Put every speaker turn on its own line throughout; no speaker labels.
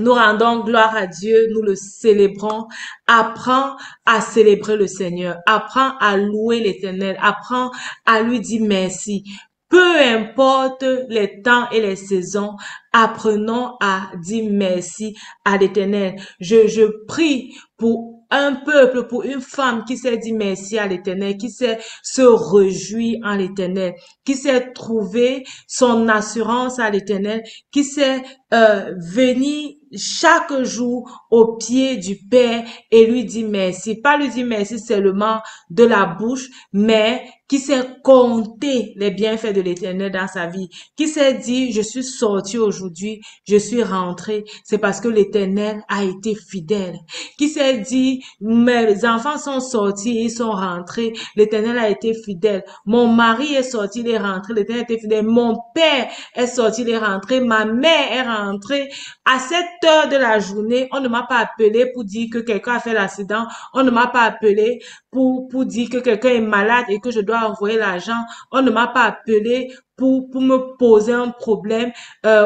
Nous rendons gloire à Dieu, nous le célébrons. Apprends à célébrer le Seigneur. Apprends à louer l'Éternel. Apprends à lui dire merci. Peu importe les temps et les saisons, apprenons à dire merci à l'Éternel. Je prie pour un peuple, pour une femme qui sait dire merci à l'Éternel, qui sait se réjouir en l'Éternel, qui sait trouver son assurance à l'Éternel, qui sait venir chaque jour au pied du Père et lui dire merci. Pas lui dire merci seulement de la bouche, mais qui sait compter les bienfaits de l'Éternel dans sa vie, qui sait dire, je suis sorti aujourd'hui, je suis rentré, c'est parce que l'Éternel a été fidèle, qui sait dire, mes enfants sont sortis, ils sont rentrés, l'Éternel a été fidèle, mon mari est sorti, il est rentré, l'Éternel a été fidèle, mon père est sorti, il est rentré, ma mère est rentrée. À cette heure de la journée, on ne m'a pas appelé pour dire que quelqu'un a fait l'accident, on ne m'a pas appelé pour dire que quelqu'un est malade et que je dois envoyer l'argent, on ne m'a pas appelé pour me poser un problème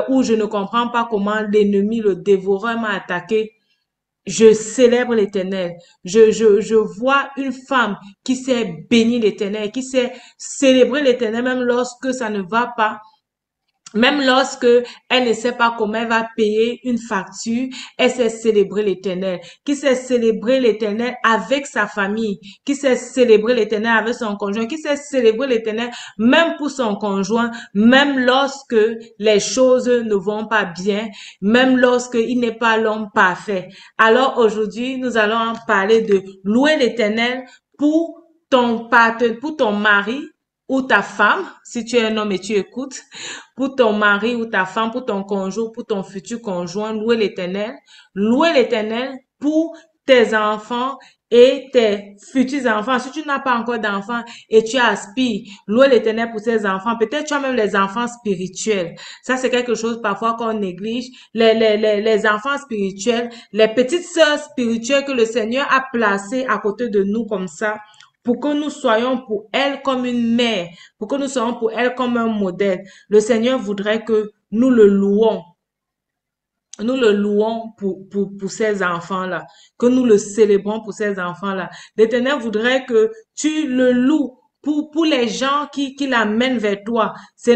où je ne comprends pas comment l'ennemi, le dévoreur m'a attaqué. Je célèbre l'Éternel. Je vois une femme qui sait bénir l'Éternel, qui sait célébrer l'Éternel même lorsque ça ne va pas. Même lorsque elle ne sait pas comment elle va payer une facture, elle sait célébrer l'Éternel, qui sait célébrer l'Éternel avec sa famille, qui sait célébrer l'Éternel avec son conjoint, qui sait célébrer l'Éternel même pour son conjoint, même lorsque les choses ne vont pas bien, même lorsqu'il n'est pas l'homme parfait. Alors aujourd'hui, nous allons en parler de louer l'Éternel pour ton partenaire, pour ton mari ou ta femme, si tu es un homme et tu écoutes, pour ton mari ou ta femme, pour ton conjoint, pour ton futur conjoint, louer l'Éternel pour tes enfants et tes futurs enfants. Si tu n'as pas encore d'enfants et tu aspires, louer l'Éternel pour tes enfants. Peut-être tu as même les enfants spirituels. Ça, c'est quelque chose parfois qu'on néglige. Les enfants spirituels, les petites sœurs spirituelles que le Seigneur a placées à côté de nous comme ça, pour que nous soyons pour elle comme une mère, pour que nous soyons pour elle comme un modèle. Le Seigneur voudrait que nous le louons. Nous le louons pour ces enfants-là, que nous le célébrons pour ces enfants-là. L'Éternel voudrait que tu le loues pour les gens qui l'amènent vers toi. Ce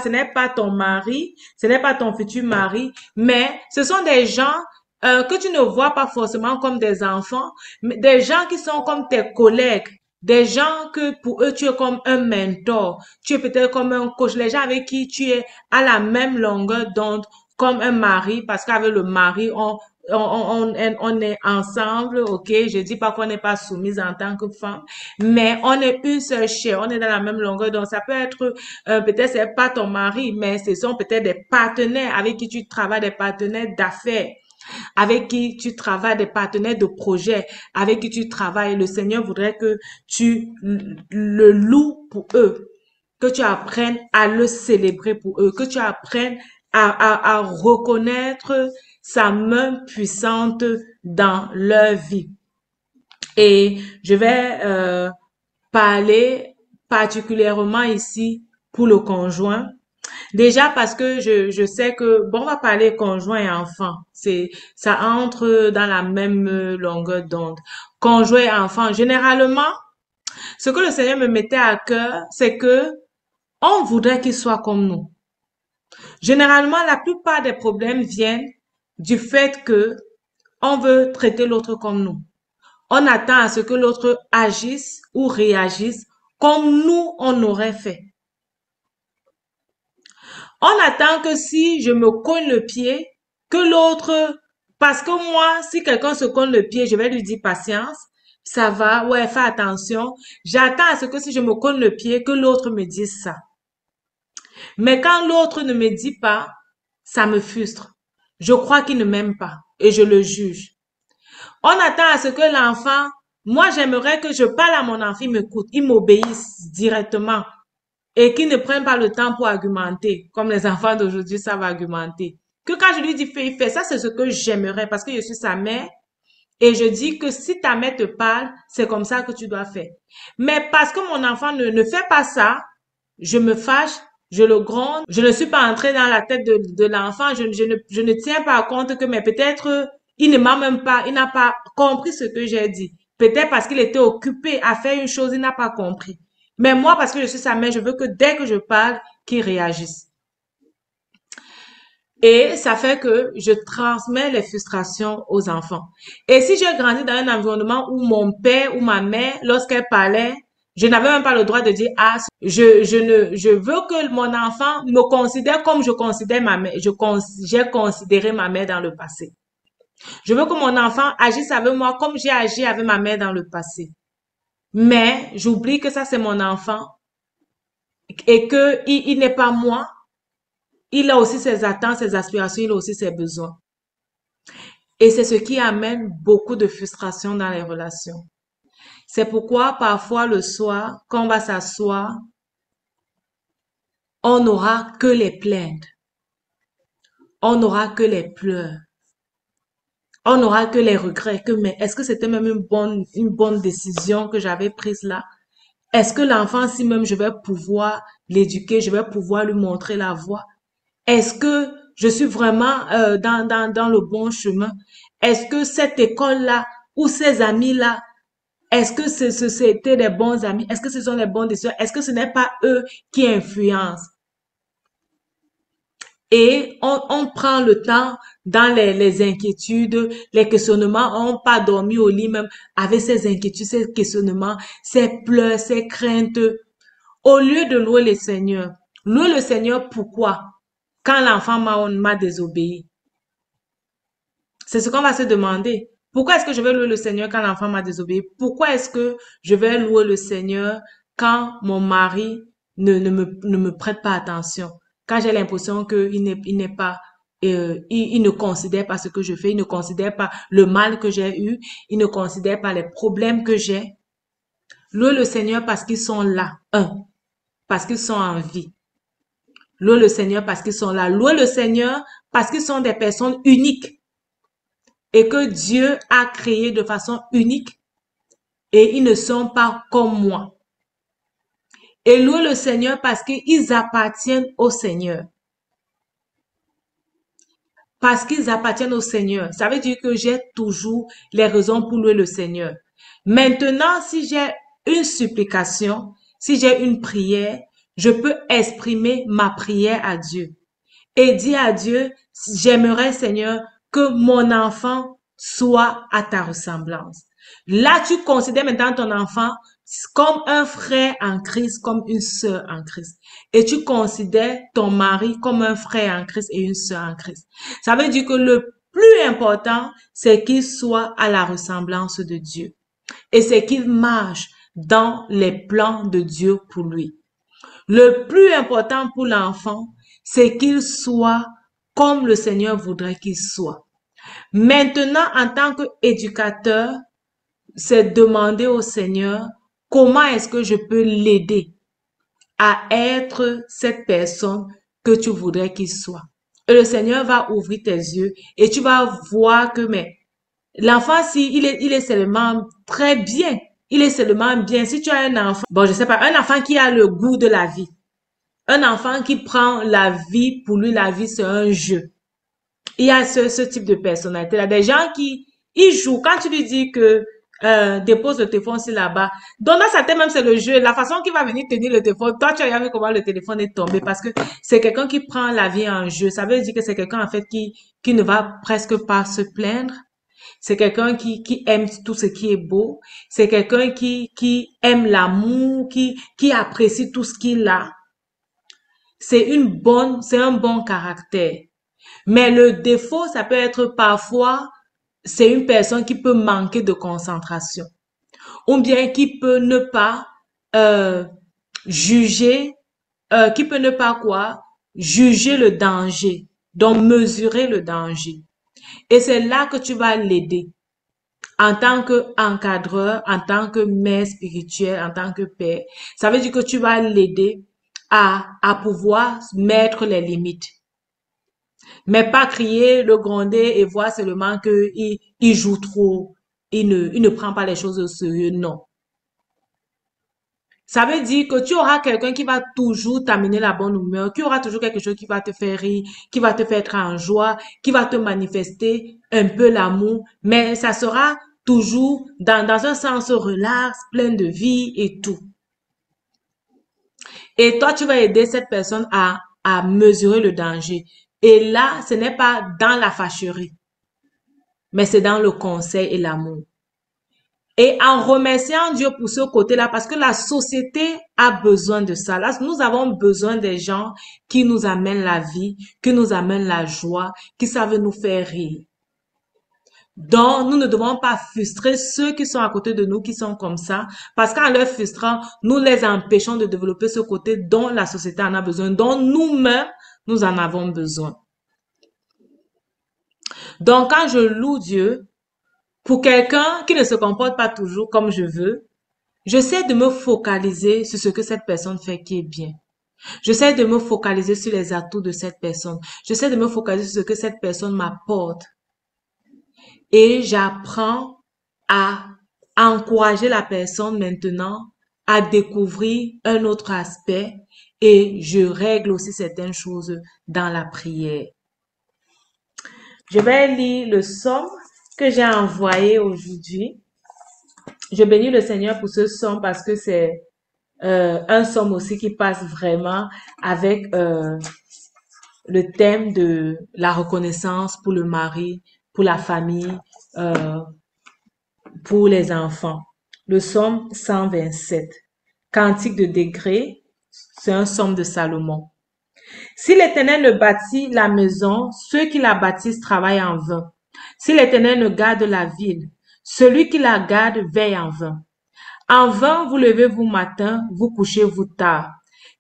n'est pas ton mari, ce n'est pas ton futur mari, mais ce sont des gens que tu ne vois pas forcément comme des enfants, mais des gens qui sont comme tes collègues, des gens que pour eux tu es comme un mentor, tu es peut-être comme un coach, les gens avec qui tu es à la même longueur d'onde comme un mari, parce qu'avec le mari, on est ensemble, ok? Je dis pas qu'on n'est pas soumise en tant que femme, mais on est une seule chair, on est dans la même longueur. Donc, ça peut être, peut-être c'est pas ton mari, mais ce sont peut-être des partenaires avec qui tu travailles, des partenaires d'affaires, avec qui tu travailles, des partenaires de projet, avec qui tu travailles. Le Seigneur voudrait que tu le loues pour eux, que tu apprennes à le célébrer pour eux, que tu apprennes à reconnaître sa main puissante dans leur vie. Et je vais parler particulièrement ici pour le conjoint. Déjà parce que je sais que, bon, on va parler conjoint et enfant. Ça entre dans la même longueur d'onde. Conjoint et enfant. Généralement, ce que le Seigneur me mettait à cœur, c'est que on voudrait qu'il soit comme nous. Généralement, la plupart des problèmes viennent du fait que on veut traiter l'autre comme nous. On attend à ce que l'autre agisse ou réagisse comme nous on aurait fait. On attend que si je me cogne le pied, que l'autre, parce que moi, si quelqu'un se cogne le pied, je vais lui dire patience, ça va, ouais, fais attention. J'attends à ce que si je me cogne le pied, que l'autre me dise ça. Mais quand l'autre ne me dit pas, ça me frustre. Je crois qu'il ne m'aime pas et je le juge. On attend à ce que l'enfant, moi j'aimerais que je parle à mon enfant, il m'écoute, il m'obéisse directement et qu'il ne prenne pas le temps pour argumenter, comme les enfants d'aujourd'hui savent argumenter. Que quand je lui dis fais, il fait. Ça, c'est ce que j'aimerais parce que je suis sa mère et je dis que si ta mère te parle, c'est comme ça que tu dois faire. Mais parce que mon enfant ne fait pas ça, je me fâche je le gronde, je ne suis pas entrée dans la tête de l'enfant, je ne tiens pas compte que, mais peut-être, il ne m'a même pas, il n'a pas compris ce que j'ai dit. Peut-être parce qu'il était occupé à faire une chose, il n'a pas compris. Mais moi, parce que je suis sa mère, je veux que dès que je parle, qu'il réagisse. Et ça fait que je transmets les frustrations aux enfants. Et si j'ai grandi dans un environnement où mon père ou ma mère, lorsqu'elle parlait, je n'avais même pas le droit de dire ah, je veux que mon enfant me considère comme je considère ma mère, j'ai considéré ma mère dans le passé. Je veux que mon enfant agisse avec moi comme j'ai agi avec ma mère dans le passé. Mais j'oublie que ça c'est mon enfant et que il n'est pas moi. Il a aussi ses attentes, ses aspirations, il a aussi ses besoins. Et c'est ce qui amène beaucoup de frustration dans les relations. C'est pourquoi parfois le soir, quand on va s'asseoir, on n'aura que les plaintes, on n'aura que les pleurs, on n'aura que les regrets, que mais est-ce que c'était même une bonne décision que j'avais prise là? Est-ce que l'enfant, si même je vais pouvoir l'éduquer, je vais pouvoir lui montrer la voie? Est-ce que je suis vraiment dans le bon chemin? Est-ce que cette école-là ou ces amis-là, est-ce que c'était des bons amis? Est-ce que ce sont les bons décisions? Est-ce que ce n'est pas eux qui influencent? Et on prend le temps dans les inquiétudes, les questionnements. On n'a pas dormi au lit même avec ces inquiétudes, ces questionnements, ces pleurs, ces craintes. Au lieu de louer le Seigneur, louer le Seigneur pourquoi? Quand l'enfant m'a désobéi. C'est ce qu'on va se demander. Pourquoi est-ce que je vais louer le Seigneur quand l'enfant m'a désobéi? Pourquoi est-ce que je vais louer le Seigneur quand mon mari ne me prête pas attention? Quand j'ai l'impression il n'est pas, il ne considère pas ce que je fais, il ne considère pas le mal que j'ai eu, il ne considère pas les problèmes que j'ai. Louer le Seigneur parce qu'ils sont là. Parce qu'ils sont en vie. Louer le Seigneur parce qu'ils sont là. Louer le Seigneur parce qu'ils sont des personnes uniques et que Dieu a créé de façon unique et ils ne sont pas comme moi. Et louer le Seigneur parce qu'ils appartiennent au Seigneur. Parce qu'ils appartiennent au Seigneur. Ça veut dire que j'ai toujours les raisons pour louer le Seigneur. Maintenant, si j'ai une supplication, si j'ai une prière, je peux exprimer ma prière à Dieu. Et dire à Dieu, j'aimerais, Seigneur, que mon enfant soit à ta ressemblance. Là, tu considères maintenant ton enfant comme un frère en Christ, comme une sœur en Christ. Et tu considères ton mari comme un frère en Christ et une sœur en Christ. Ça veut dire que le plus important, c'est qu'il soit à la ressemblance de Dieu. Et c'est qu'il marche dans les plans de Dieu pour lui. Le plus important pour l'enfant, c'est qu'il soit comme le Seigneur voudrait qu'il soit. Maintenant, en tant qu'éducateur, c'est demander au Seigneur comment est-ce que je peux l'aider à être cette personne que tu voudrais qu'il soit. Et le Seigneur va ouvrir tes yeux et tu vas voir que mais l'enfant, si il est seulement très bien, il est seulement bien. Si tu as un enfant, bon, je sais pas, un enfant qui a le goût de la vie, un enfant qui prend la vie, pour lui, la vie, c'est un jeu. Il y a ce type de personnalité-là. Des gens qui, ils jouent. Quand tu lui dis que dépose le téléphone sur là-bas, dans sa tête même, c'est le jeu. La façon qu'il va venir tenir le téléphone, toi, tu as regardé comment le téléphone est tombé parce que c'est quelqu'un qui prend la vie en jeu. Ça veut dire que c'est quelqu'un, en fait, qui ne va presque pas se plaindre. C'est quelqu'un qui aime tout ce qui est beau. C'est quelqu'un qui aime l'amour, qui apprécie tout ce qu'il a. C'est un bon caractère. Mais le défaut, ça peut être parfois, c'est une personne qui peut manquer de concentration ou bien qui peut ne pas euh, juger, qui peut ne pas quoi, juger le danger, donc mesurer le danger. Et c'est là que tu vas l'aider en tant qu'encadreur, en tant que mère spirituelle, en tant que père. Ça veut dire que tu vas l'aider à pouvoir mettre les limites. Mais pas crier, le gronder et voir seulement il joue trop. Il ne prend pas les choses au sérieux, non. Ça veut dire que tu auras quelqu'un qui va toujours t'amener la bonne humeur, qui aura toujours quelque chose qui va te faire rire, qui va te faire être en joie, qui va te manifester un peu l'amour, mais ça sera toujours dans un sens relax, plein de vie et tout. Et toi, tu vas aider cette personne à mesurer le danger. Et là, ce n'est pas dans la fâcherie, mais c'est dans le conseil et l'amour. Et en remerciant Dieu pour ce côté-là, parce que la société a besoin de ça. Là, nous avons besoin des gens qui nous amènent la vie, qui nous amènent la joie, qui savent nous faire rire. Donc, nous ne devons pas frustrer ceux qui sont à côté de nous, qui sont comme ça, parce qu'en leur frustrant, nous les empêchons de développer ce côté dont la société en a besoin, dont nous-mêmes, nous en avons besoin. Donc, quand je loue Dieu, pour quelqu'un qui ne se comporte pas toujours comme je veux, j'essaie de me focaliser sur ce que cette personne fait qui est bien. J'essaie de me focaliser sur les atouts de cette personne. J'essaie de me focaliser sur ce que cette personne m'apporte. Et j'apprends à encourager la personne maintenant à découvrir un autre aspect et je règle aussi certaines choses dans la prière. Je vais lire le psaume que j'ai envoyé aujourd'hui. Je bénis le Seigneur pour ce psaume parce que c'est un psaume aussi qui passe vraiment avec le thème de la reconnaissance pour le mari, pour la famille, euh, pour les enfants. Le psaume 127. Cantique de degré, c'est un psaume de Salomon. Si l'Éternel ne bâtit la maison, ceux qui la bâtissent travaillent en vain. Si l'Éternel ne garde la ville, celui qui la garde veille en vain. En vain vous levez-vous matin, vous couchez-vous tard,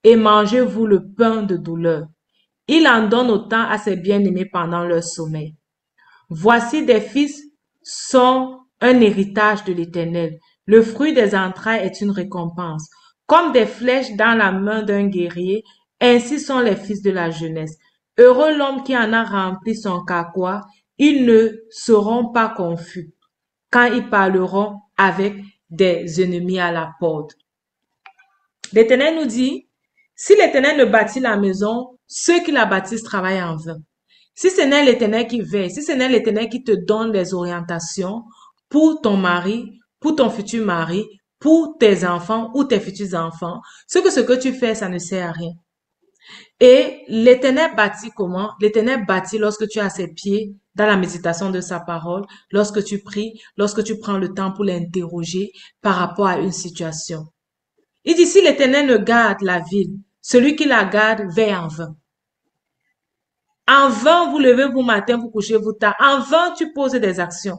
et mangez-vous le pain de douleur. Il en donne autant à ses bien-aimés pendant leur sommeil. Voici des fils sont un héritage de l'Éternel. Le fruit des entrailles est une récompense. Comme des flèches dans la main d'un guerrier, ainsi sont les fils de la jeunesse. Heureux l'homme qui en a rempli son carquois, ils ne seront pas confus quand ils parleront avec des ennemis à la porte. L'Éternel nous dit, si l'Éternel ne bâtit la maison, ceux qui la bâtissent travaillent en vain. Si ce n'est l'Éternel qui veille, si ce n'est l'Éternel qui te donne les orientations pour ton mari, pour ton futur mari, pour tes enfants ou tes futurs enfants, ce que tu fais, ça ne sert à rien. Et l'Éternel bâtit comment? L'Éternel bâtit lorsque tu as ses pieds dans la méditation de sa parole, lorsque tu pries, lorsque tu prends le temps pour l'interroger par rapport à une situation. Il dit, si l'Éternel ne garde la ville, celui qui la garde veille en vain. En vain, vous levez-vous matin, vous couchez-vous tard. En vain, tu poses des actions.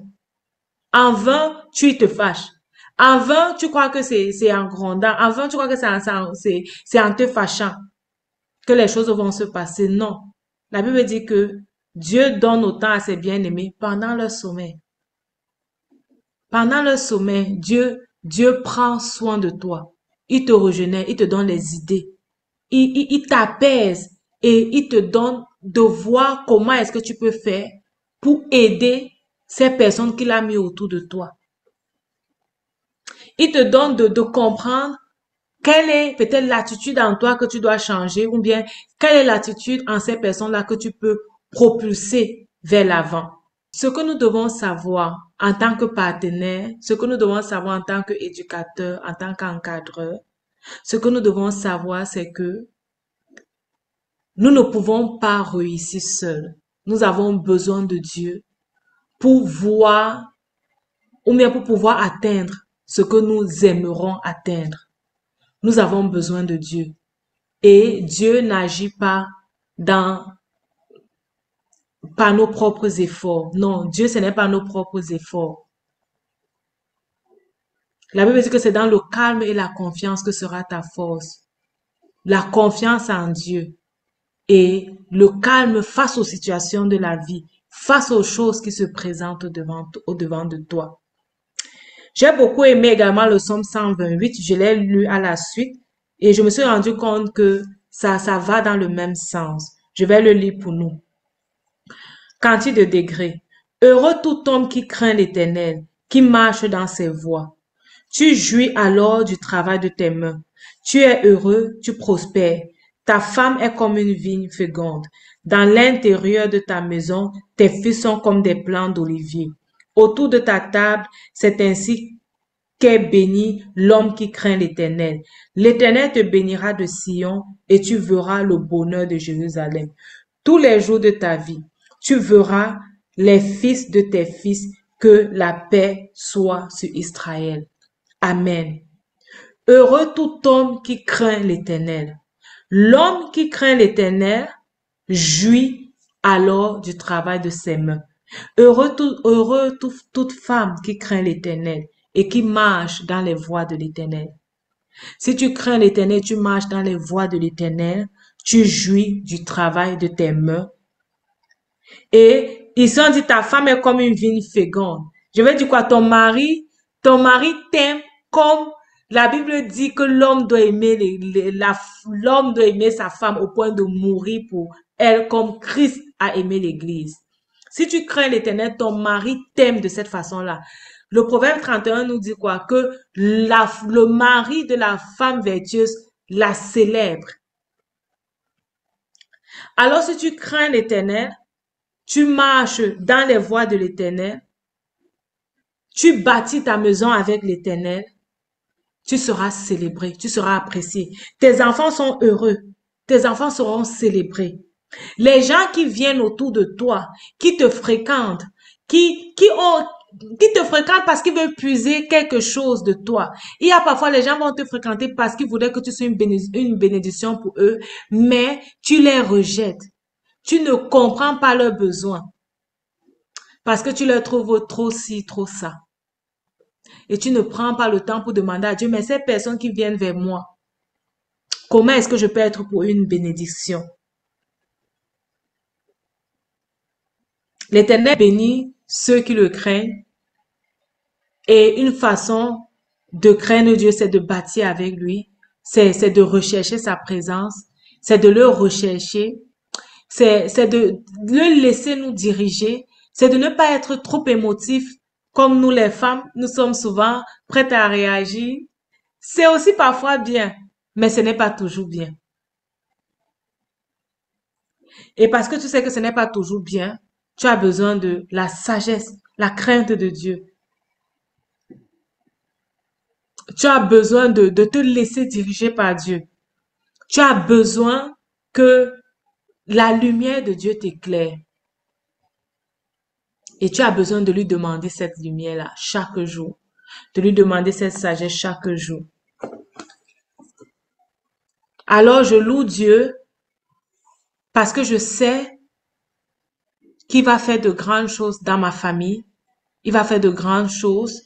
En vain, tu te fâches. En vain, tu crois que c'est en grondant. En vain, tu crois que c'est en te fâchant que les choses vont se passer. Non. La Bible dit que Dieu donne autant à ses bien-aimés pendant leur sommeil. Pendant leur sommeil, Dieu prend soin de toi. Il te régénère, il te donne les idées. Il t'apaise et il te donne de voir comment est-ce que tu peux faire pour aider ces personnes qu'il a mis autour de toi. Il te donne de comprendre quelle est peut-être l'attitude en toi que tu dois changer ou bien quelle est l'attitude en ces personnes-là que tu peux propulser vers l'avant. Ce que nous devons savoir en tant que partenaire, ce que nous devons savoir en tant qu'éducateur, en tant qu'encadreur, ce que nous devons savoir, c'est que nous ne pouvons pas réussir seuls. Nous avons besoin de Dieu pour voir ou bien pour pouvoir atteindre ce que nous aimerons atteindre. Nous avons besoin de Dieu. Et Dieu n'agit pas par nos propres efforts. Non, Dieu, ce n'est pas nos propres efforts. La Bible dit que c'est dans le calme et la confiance que sera ta force. La confiance en Dieu et le calme face aux situations de la vie, face aux choses qui se présentent au-devant de toi. J'ai beaucoup aimé également le psaume 128, je l'ai lu à la suite et je me suis rendu compte que ça va dans le même sens. Je vais le lire pour nous. Cantique de degré. Heureux tout homme qui craint l'Éternel, qui marche dans ses voies. Tu jouis alors du travail de tes mains. Tu es heureux, tu prospères. Ta femme est comme une vigne féconde. Dans l'intérieur de ta maison, tes fils sont comme des plants d'olivier. Autour de ta table, c'est ainsi qu'est béni l'homme qui craint l'Éternel. L'Éternel te bénira de Sion et tu verras le bonheur de Jérusalem. Tous les jours de ta vie, tu verras les fils de tes fils, que la paix soit sur Israël. Amen. Heureux tout homme qui craint l'Éternel. L'homme qui craint l'Éternel jouit alors du travail de ses mains. Toute femme qui craint l'Éternel et qui marche dans les voies de l'Éternel. Si tu crains l'Éternel, tu marches dans les voies de l'Éternel, tu jouis du travail de tes mains. Et ils ont dit, ta femme est comme une vigne féconde. Je vais dire quoi? Ton mari t'aime comme la Bible dit que l'homme doit aimer l'homme doit aimer sa femme au point de mourir pour elle comme Christ a aimé l'Église. Si tu crains l'Éternel, ton mari t'aime de cette façon-là. Le Proverbe 31 nous dit quoi? Que le mari de la femme vertueuse la célèbre. Alors si tu crains l'Éternel, tu marches dans les voies de l'Éternel, tu bâtis ta maison avec l'Éternel, tu seras célébré, tu seras apprécié. Tes enfants sont heureux, tes enfants seront célébrés. Les gens qui viennent autour de toi, qui te fréquentent, qui te fréquentent parce qu'ils veulent puiser quelque chose de toi. Il y a parfois les gens vont te fréquenter parce qu'ils voulaient que tu sois une bénédiction pour eux, mais tu les rejettes. Tu ne comprends pas leurs besoins parce que tu leur trouves trop ci, trop ça. Et tu ne prends pas le temps pour demander à Dieu, mais ces personnes qui viennent vers moi, comment est-ce que je peux être pour une bénédiction? L'Éternel bénit ceux qui le craignent. Et une façon de craindre Dieu, c'est de bâtir avec lui, c'est de rechercher sa présence, c'est de le rechercher, c'est de le laisser nous diriger, c'est de ne pas être trop émotif comme nous les femmes, nous sommes souvent prêtes à réagir. C'est aussi parfois bien, mais ce n'est pas toujours bien. Et parce que tu sais que ce n'est pas toujours bien, tu as besoin de la sagesse, la crainte de Dieu. Tu as besoin de te laisser diriger par Dieu. Tu as besoin que la lumière de Dieu t'éclaire. Et tu as besoin de lui demander cette lumière-là chaque jour. De lui demander cette sagesse chaque jour. Alors je loue Dieu parce que je sais qu'il va faire de grandes choses dans ma famille. Il va faire de grandes choses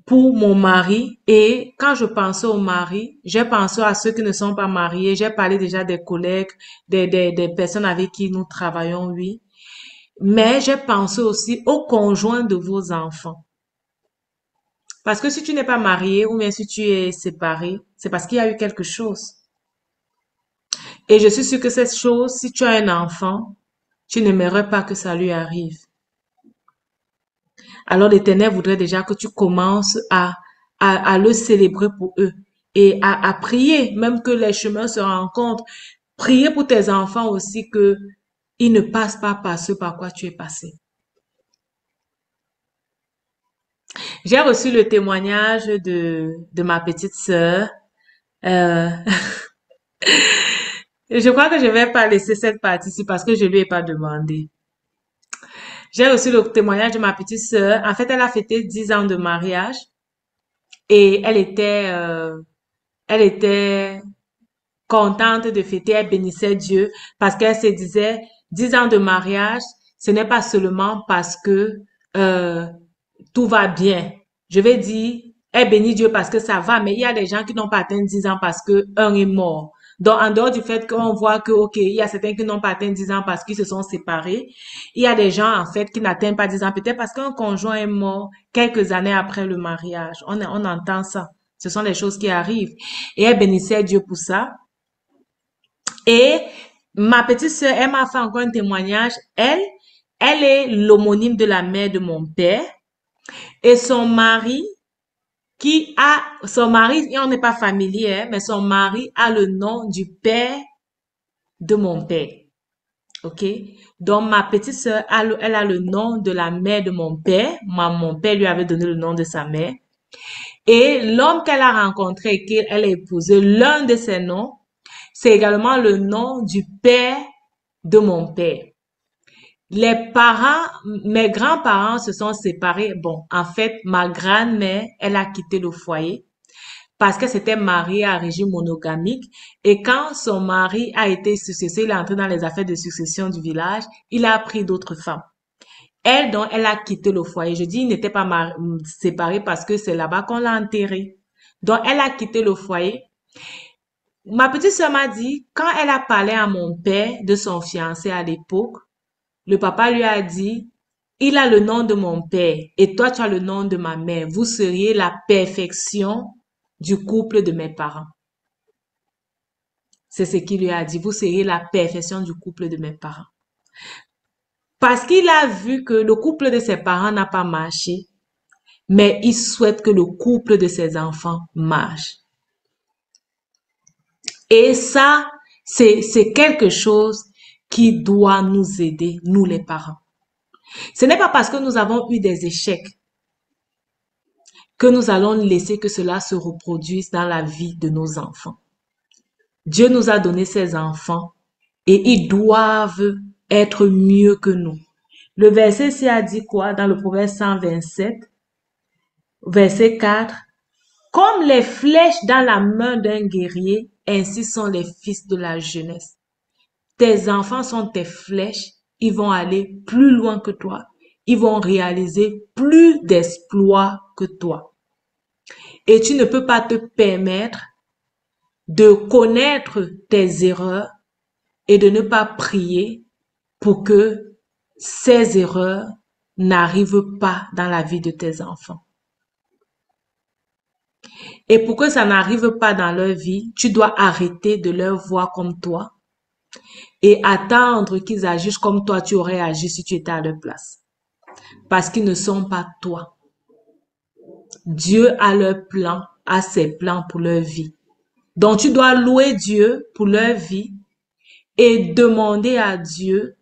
pour mon mari. Et quand je pensais au mari, j'ai pensé à ceux qui ne sont pas mariés. J'ai parlé déjà des collègues, des personnes avec qui nous travaillons, oui. Mais j'ai pensé aussi aux conjoints de vos enfants. Parce que si tu n'es pas marié ou bien si tu es séparé, c'est parce qu'il y a eu quelque chose. Et je suis sûre que cette chose, si tu as un enfant, tu n'aimerais pas que ça lui arrive. Alors l'Éternel voudrait déjà que tu commences à le célébrer pour eux et à prier, même que les chemins se rencontrent. Prier pour tes enfants aussi que ils ne passent pas par ce par quoi tu es passé. J'ai reçu le témoignage de ma petite sœur. Euh, je crois que je vais pas laisser cette partie-ci parce que je lui ai pas demandé. J'ai reçu le témoignage de ma petite sœur. En fait, elle a fêté 10 ans de mariage et elle était contente de fêter. Elle bénissait Dieu parce qu'elle se disait 10 ans de mariage, ce n'est pas seulement parce que euh, tout va bien. Je vais dire, elle bénit Dieu parce que ça va, mais il y a des gens qui n'ont pas atteint 10 ans parce que un est mort. Donc, en dehors du fait qu'on voit que, OK, il y a certains qui n'ont pas atteint 10 ans parce qu'ils se sont séparés, il y a des gens, en fait, qui n'atteignent pas 10 ans, peut-être parce qu'un conjoint est mort quelques années après le mariage. On entend ça. Ce sont les choses qui arrivent. Et elle bénissait Dieu pour ça. Et ma petite sœur, elle m'a fait encore un témoignage. Elle est l'homonyme de la mère de mon père. Et son mari, qui a son mari, et on n'est pas familier, hein, mais son mari a le nom du père de mon père. OK? Donc, ma petite sœur, elle a le nom de la mère de mon père. Mon père lui avait donné le nom de sa mère. Et l'homme qu'elle a rencontré et qu'elle a épousé, l'un de ses noms, c'est également le nom du père de mon père. Les parents, mes grands-parents se sont séparés. Bon, en fait, ma grand-mère, elle a quitté le foyer parce qu'elle s'était mariée à un régime monogamique. Et quand son mari a été successé, il est entré dans les affaires de succession du village, il a pris d'autres femmes. Elle, donc, elle a quitté le foyer. Je dis, il n'était pas séparé parce que c'est là-bas qu'on l'a enterré. Donc, elle a quitté le foyer. Ma petite sœur m'a dit, quand elle a parlé à mon père de son fiancé à l'époque, le papa lui a dit, il a le nom de mon père et toi, tu as le nom de ma mère. Vous seriez la perfection du couple de mes parents. C'est ce qu'il lui a dit. Vous seriez la perfection du couple de mes parents. Parce qu'il a vu que le couple de ses parents n'a pas marché, mais il souhaite que le couple de ses enfants marche. Et ça, c'est quelque chose qui doit nous aider, nous les parents. Ce n'est pas parce que nous avons eu des échecs que nous allons laisser que cela se reproduise dans la vie de nos enfants. Dieu nous a donné ces enfants et ils doivent être mieux que nous. Le verset ci a dit quoi dans le Proverbe 127, verset 4? Comme les flèches dans la main d'un guerrier, ainsi sont les fils de la jeunesse. Tes enfants sont tes flèches, ils vont aller plus loin que toi. Ils vont réaliser plus d'exploits que toi. Et tu ne peux pas te permettre de connaître tes erreurs et de ne pas prier pour que ces erreurs n'arrivent pas dans la vie de tes enfants. Et pour que ça n'arrive pas dans leur vie, tu dois arrêter de leur voir comme toi et attendre qu'ils agissent comme toi tu aurais agi si tu étais à leur place. Parce qu'ils ne sont pas toi. Dieu a leur plan, a ses plans pour leur vie. Donc tu dois louer Dieu pour leur vie et demander à Dieu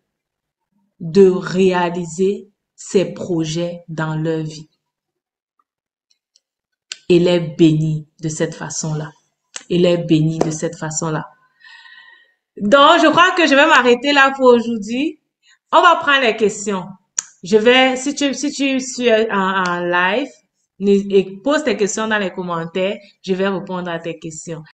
de réaliser ses projets dans leur vie. Et les bénir de cette façon-là. Et les bénir de cette façon-là. Donc, je crois que je vais m'arrêter là pour aujourd'hui. On va prendre les questions. Si tu suis en live, et pose tes questions dans les commentaires, je vais répondre à tes questions.